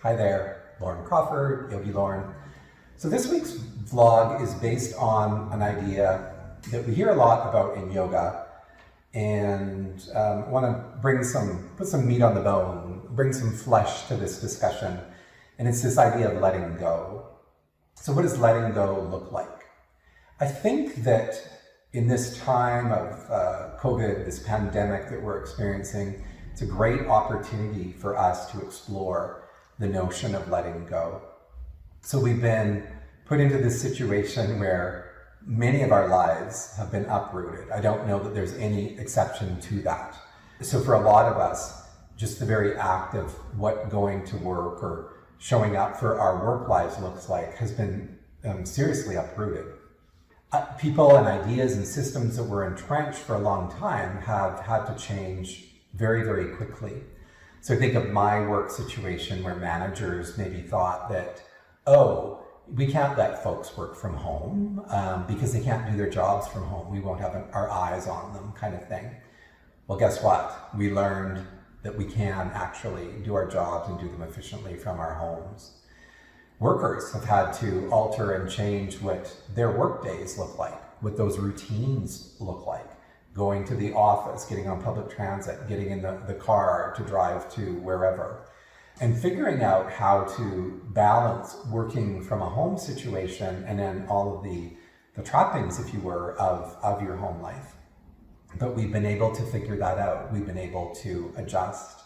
Hi there, Lauren Crawford, YogiLoren. So this week's vlog is based on an idea that we hear a lot about in yoga, and want to put some meat on the bone, bring some flesh to this discussion, and it's this idea of letting go. So what does letting go look like? I think that in this time of COVID, this pandemic that we're experiencing, it's a great opportunity for us to explore the notion of letting go. So we've been put into this situation where many of our lives have been uprooted. I don't know that there's any exception to that. So for a lot of us, just the very act of what going to work or showing up for our work lives looks like has been seriously uprooted. People and ideas and systems that were entrenched for a long time have had to change very, very quickly. So think of my work situation where managers maybe thought that, oh, we can't let folks work from home because they can't do their jobs from home. We won't have our eyes on them, kind of thing. Well, guess what? We learned that we can actually do our jobs and do them efficiently from our homes. Workers have had to alter and change what their work days look like, what those routines look like. Going to the office, getting on public transit, getting in the car to drive to wherever, and figuring out how to balance working from a home situation and then all of the trappings, if you were, of your home life. But we've been able to figure that out. We've been able to adjust.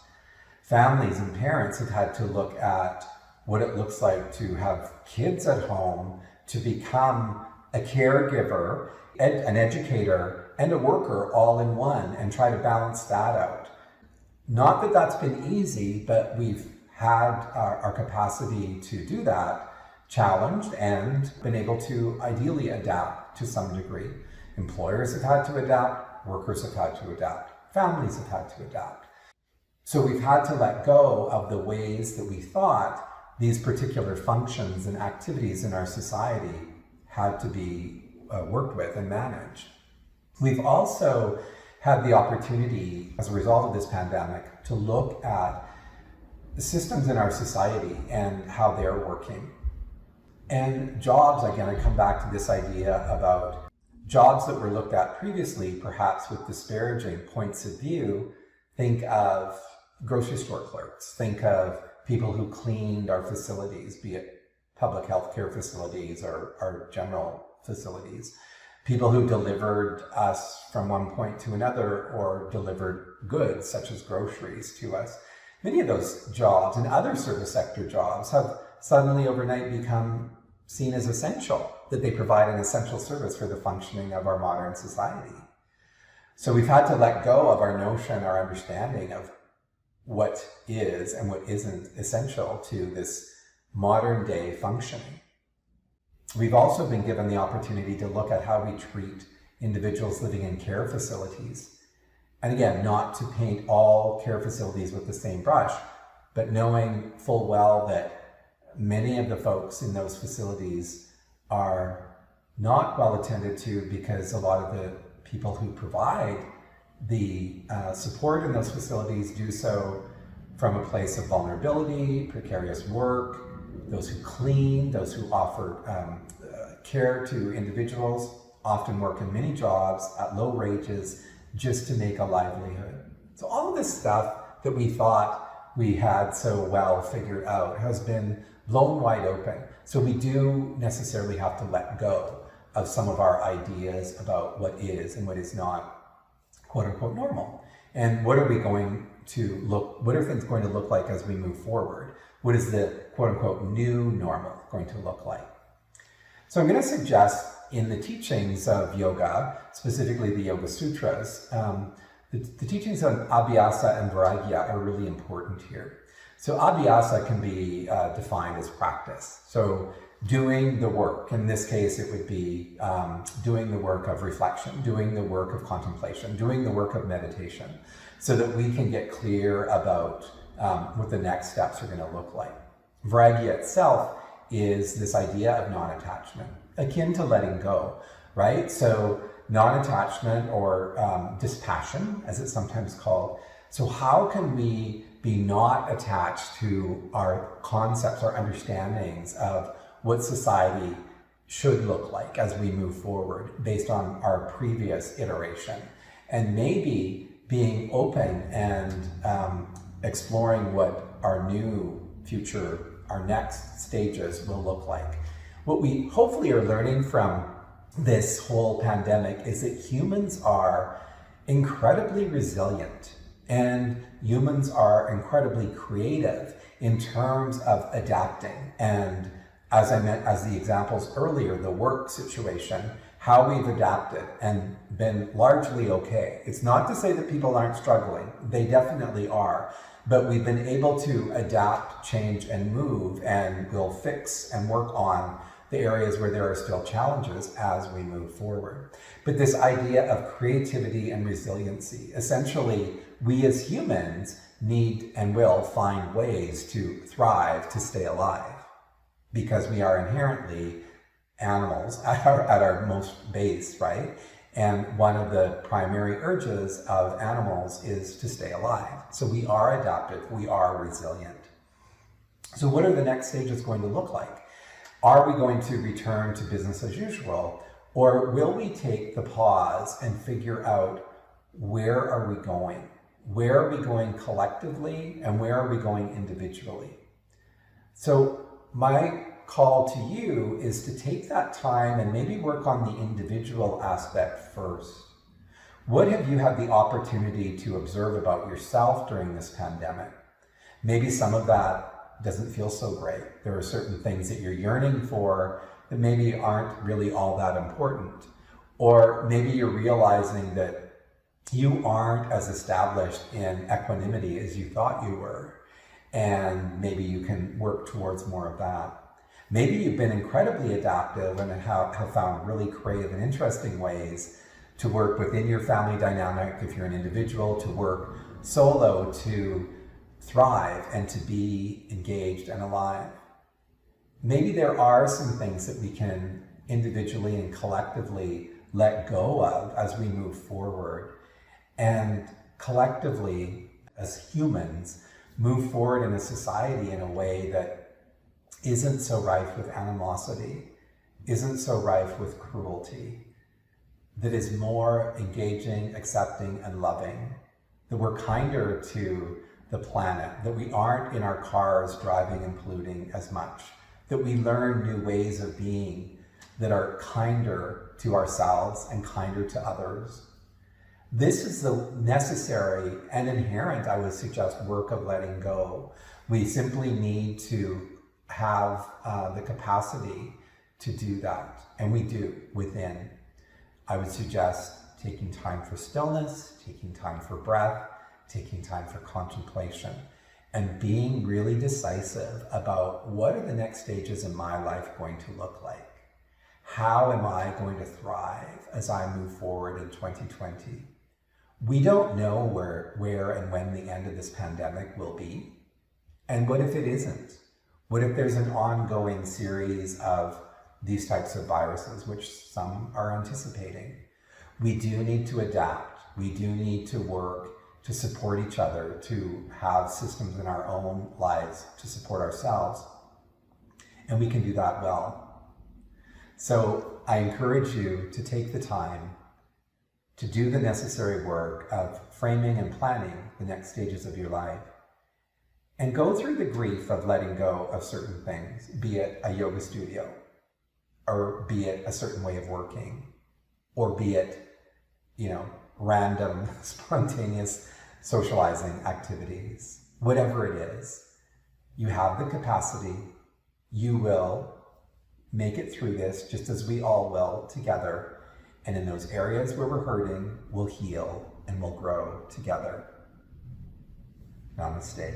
Families and parents have had to look at what it looks like to have kids at home, to become a caregiver, an educator, and a worker all in one, and try to balance that out. Not that that's been easy, but we've had our capacity to do that challenged and been able to ideally adapt to some degree. Employers have had to adapt, workers have had to adapt, families have had to adapt. So we've had to let go of the ways that we thought these particular functions and activities in our society had to be worked with and managed. We've also had the opportunity, as a result of this pandemic, to look at the systems in our society and how they're working. And jobs, again, I come back to this idea about jobs that were looked at previously, perhaps with disparaging points of view. Think of grocery store clerks, think of people who cleaned our facilities, be it public health care facilities or our general facilities. People who delivered us from one point to another or delivered goods such as groceries to us. Many of those jobs and other service sector jobs have suddenly overnight become seen as essential, that they provide an essential service for the functioning of our modern society. So we've had to let go of our notion, our understanding of what is and what isn't essential to this modern day functioning. We've also been given the opportunity to look at how we treat individuals living in care facilities. And again, not to paint all care facilities with the same brush, but knowing full well that many of the folks in those facilities are not well attended to because a lot of the people who provide the support in those facilities do so from a place of vulnerability, precarious work. Those who clean, those who offer care to individuals often work in many jobs at low wages just to make a livelihood. So all of this stuff that we thought we had so well figured out has been blown wide open. So we do necessarily have to let go of some of our ideas about what is and what is not quote unquote normal. And what are things going to look like as we move forward? What is the quote-unquote new normal going to look like? So I'm going to suggest in the teachings of yoga, specifically the Yoga Sutras, the teachings on abhyasa and vairagya are really important here. So abhyasa can be defined as practice. So doing the work, in this case it would be doing the work of reflection, doing the work of contemplation, doing the work of meditation, so that we can get clear about what the next steps are going to look like. Vairagya itself is this idea of non-attachment, akin to letting go, right? So non-attachment or dispassion, as it's sometimes called. So how can we be not attached to our concepts, our understandings of what society should look like as we move forward based on our previous iteration. And maybe being open and exploring what our new future, our next stages will look like. What we hopefully are learning from this whole pandemic is that humans are incredibly resilient and humans are incredibly creative in terms of adapting. And as I meant, as the examples earlier, the work situation, how we've adapted and been largely okay. It's not to say that people aren't struggling. They definitely are. But we've been able to adapt, change, and move, and we'll fix and work on the areas where there are still challenges as we move forward. But this idea of creativity and resiliency, essentially, we as humans need and will find ways to thrive, to stay alive, because we are inherently animals at our most base, right? And one of the primary urges of animals is to stay alive. So we are adaptive, we are resilient. So what are the next stages going to look like? Are we going to return to business as usual? Or will we take the pause and figure out, where are we going? Where are we going collectively, and where are we going individually? So my call to you is to take that time and maybe work on the individual aspect first. What have you had the opportunity to observe about yourself during this pandemic? Maybe some of that doesn't feel so great. There are certain things that you're yearning for that maybe aren't really all that important. Or maybe you're realizing that you aren't as established in equanimity as you thought you were. And maybe you can work towards more of that. Maybe you've been incredibly adaptive and have found really creative and interesting ways to work within your family dynamic, if you're an individual, to work solo, to thrive and to be engaged and alive. Maybe there are some things that we can individually and collectively let go of as we move forward, and collectively, as humans, move forward in a society in a way that isn't so rife with animosity, isn't so rife with cruelty, that is more engaging, accepting, and loving, that we're kinder to the planet, that we aren't in our cars driving and polluting as much, that we learn new ways of being that are kinder to ourselves and kinder to others. This is the necessary and inherent, I would suggest, work of letting go. We simply need to have the capacity to do that, and we do within. I would suggest taking time for stillness, taking time for breath, taking time for contemplation, and being really decisive about, what are the next stages in my life going to look like? How am I going to thrive as I move forward in 2020? We don't know where and when the end of this pandemic will be. And what if it isn't? What if there's an ongoing series of these types of viruses, which some are anticipating? We do need to adapt. We do need to work to support each other, to have systems in our own lives to support ourselves. And we can do that well. So I encourage you to take the time to do the necessary work of framing and planning the next stages of your life. And go through the grief of letting go of certain things, be it a yoga studio, or be it a certain way of working, or be it, random, spontaneous socializing activities. Whatever it is, you have the capacity. You will make it through this, just as we all will together. And in those areas where we're hurting, we'll heal and we'll grow together. Namaste.